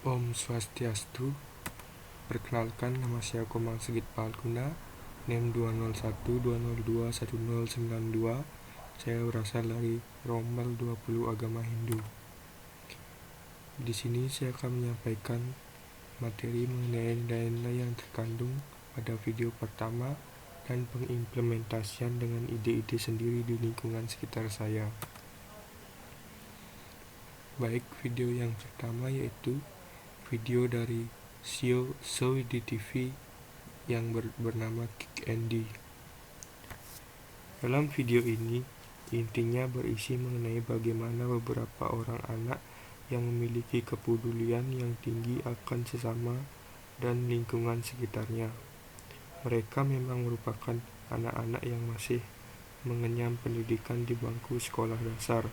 Om Swastiastu. Perkenalkan, nama saya Komang Sigit Palguna, NIM 20120211092. Saya berasal dari Rombel 20 Agama Hindu. Di sini saya akan menyampaikan materi mengenai nilai-nilai yang terkandung pada video pertama dan pengimplementasian dengan ide-ide sendiri di lingkungan sekitar saya. Baik, video yang pertama yaitu video dari show di TV yang bernama Kick Andy. Dalam video ini, intinya berisi mengenai bagaimana beberapa orang anak yang memiliki kepedulian yang tinggi akan sesama dan lingkungan sekitarnya. Mereka memang merupakan anak-anak yang masih mengenyam pendidikan di bangku sekolah dasar,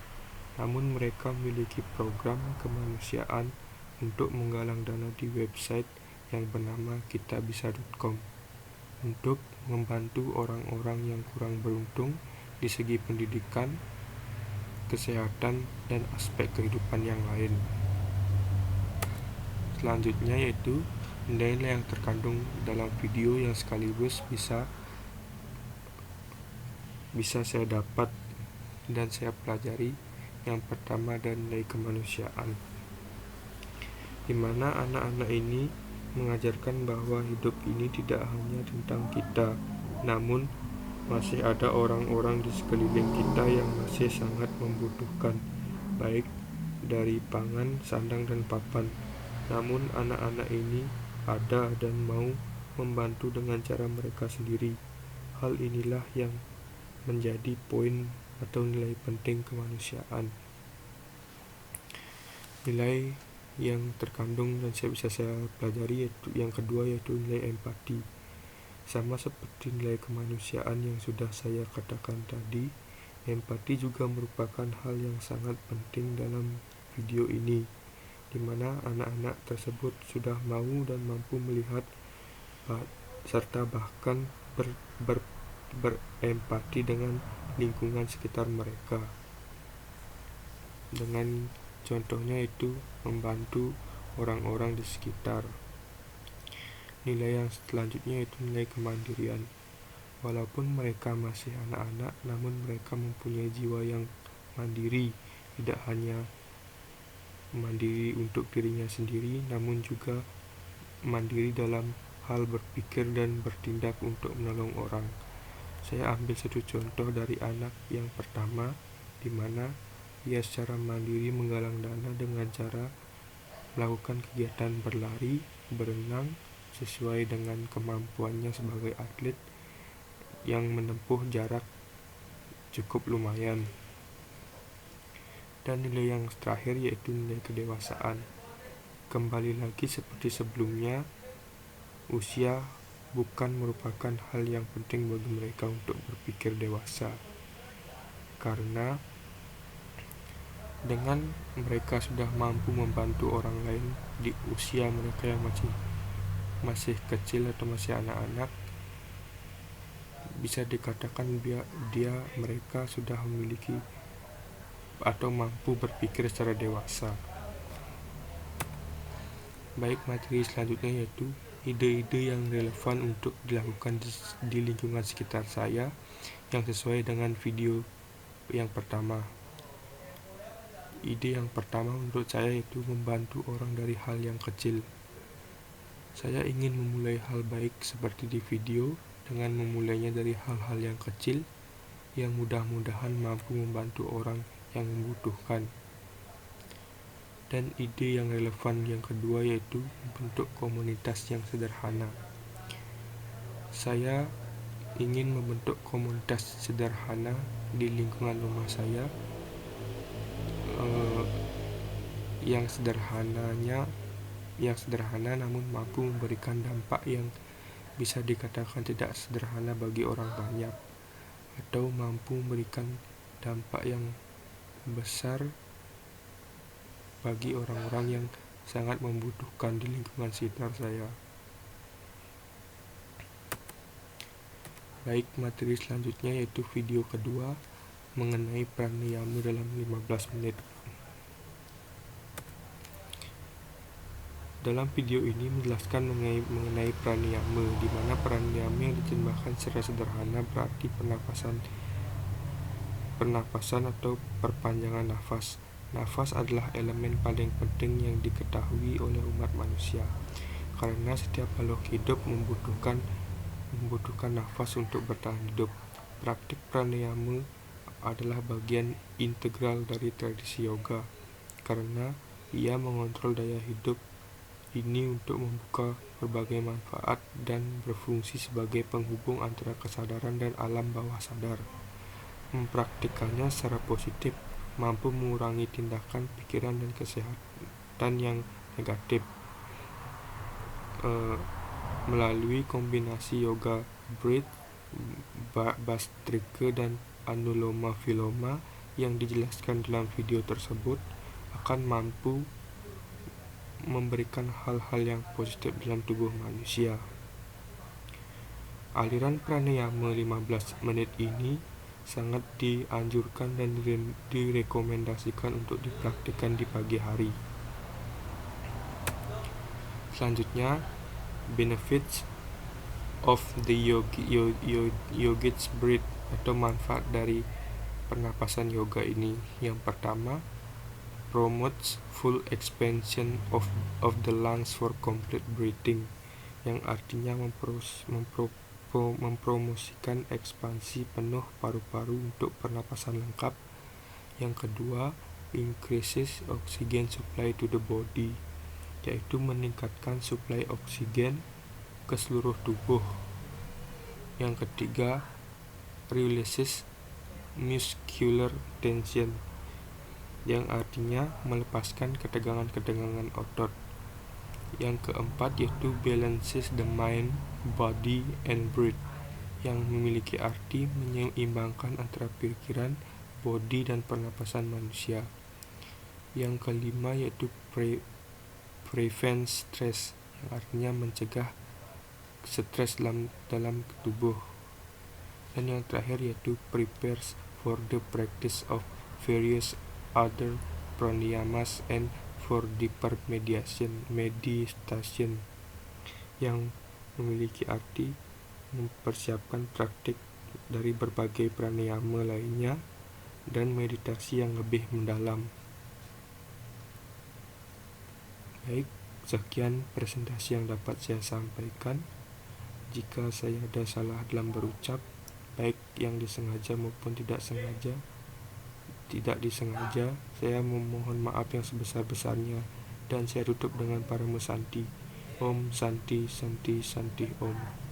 namun mereka memiliki program kemanusiaan untuk menggalang dana di website yang bernama kitabisa.com untuk membantu orang-orang yang kurang beruntung di segi pendidikan, kesehatan, dan aspek kehidupan yang lain. Selanjutnya yaitu nilai-nilai yang terkandung dalam video yang sekaligus bisa saya dapat dan saya pelajari. Yang pertama adalah nilai kemanusiaan, di mana anak-anak ini mengajarkan bahwa hidup ini tidak hanya tentang kita, namun masih ada orang-orang di sekeliling kita yang masih sangat membutuhkan, baik dari pangan, sandang, dan papan. Namun anak-anak ini ada dan mau membantu dengan cara mereka sendiri. Hal inilah yang menjadi poin atau nilai penting kemanusiaan. Nilai yang terkandung dan bisa saya pelajari yaitu yang kedua yaitu nilai empati. Sama seperti nilai kemanusiaan yang sudah saya katakan tadi, empati juga merupakan hal yang sangat penting dalam video ini, di mana anak-anak tersebut sudah mau dan mampu melihat serta bahkan berempati dengan lingkungan sekitar mereka. Dengan contohnya itu membantu orang-orang di sekitar. Nilai yang selanjutnya itu nilai kemandirian. Walaupun mereka masih anak-anak, namun mereka mempunyai jiwa yang mandiri, tidak hanya mandiri untuk dirinya sendiri, namun juga mandiri dalam hal berpikir dan bertindak untuk menolong orang. Saya ambil satu contoh dari anak yang pertama, di mana ia secara mandiri menggalang dana dengan cara melakukan kegiatan berlari, berenang, sesuai dengan kemampuannya sebagai atlet yang menempuh jarak cukup lumayan. Dan nilai yang terakhir yaitu nilai kedewasaan. Kembali lagi seperti sebelumnya, usia bukan merupakan hal yang penting bagi mereka untuk berpikir dewasa, karena dengan mereka sudah mampu membantu orang lain di usia mereka yang masih kecil atau masih anak-anak, bisa dikatakan mereka sudah memiliki atau mampu berpikir secara dewasa. Baik, materi selanjutnya yaitu ide-ide yang relevan untuk dilakukan di lingkungan sekitar saya yang sesuai dengan video yang pertama. Ide yang pertama menurut saya yaitu membantu orang dari hal yang kecil. Saya ingin memulai hal baik seperti di video dengan memulainya dari hal-hal yang kecil yang mudah-mudahan mampu membantu orang yang membutuhkan. Dan ide yang relevan yang kedua yaitu membentuk komunitas yang sederhana. Saya ingin membentuk komunitas sederhana di lingkungan rumah saya, yang sederhana namun mampu memberikan dampak yang bisa dikatakan tidak sederhana bagi orang banyak, atau mampu memberikan dampak yang besar bagi orang-orang yang sangat membutuhkan di lingkungan sekitar saya. Baik, materi selanjutnya yaitu video kedua mengenai praniyamu dalam 15 menit. Dalam video ini menjelaskan mengenai pranayama, di mana pranayama yang diterjemahkan secara sederhana berarti pernapasan atau perpanjangan nafas. Nafas adalah elemen paling penting yang diketahui oleh umat manusia, karena setiap makhluk hidup membutuhkan nafas untuk bertahan hidup. Praktik pranayama adalah bagian integral dari tradisi yoga, karena ia mengontrol daya hidup ini untuk membuka berbagai manfaat dan berfungsi sebagai penghubung antara kesadaran dan alam bawah sadar. Mempraktikkannya secara positif mampu mengurangi tindakan pikiran dan kesehatan yang negatif. Melalui kombinasi yoga breath, Bhastrika dan Anuloma Viloma yang dijelaskan dalam video tersebut akan mampu memberikan hal-hal yang positif dalam tubuh manusia. Aliran pranayama 15 menit ini sangat dianjurkan dan direkomendasikan untuk dipraktikkan di pagi hari. Selanjutnya, benefits of the yogis breath atau manfaat dari pernapasan yoga ini. Yang pertama, promotes full expansion of the lungs for complete breathing, yang artinya mempromosikan ekspansi penuh paru-paru untuk pernapasan lengkap. Yang kedua, increases oxygen supply to the body, yaitu meningkatkan suplai oksigen ke seluruh tubuh. Yang ketiga, releases muscular tension, yang artinya melepaskan ketegangan-ketegangan otot. Yang keempat yaitu balances the mind, body, and breath, yang memiliki arti menyeimbangkan antara pikiran, body, dan pernapasan manusia. Yang kelima yaitu prevent stress, yang artinya mencegah stres dalam tubuh. Dan yang terakhir yaitu prepares for the practice of various other pranayamas and for deeper meditation, yang memiliki arti mempersiapkan praktik dari berbagai pranayama lainnya dan meditasi yang lebih mendalam. Baik, sekian presentasi yang dapat saya sampaikan. Jika saya ada salah dalam berucap, baik yang disengaja maupun tidak disengaja, saya memohon maaf yang sebesar-besarnya, dan saya tutup dengan Paramo Santi. Om Santi Santi Santi Om.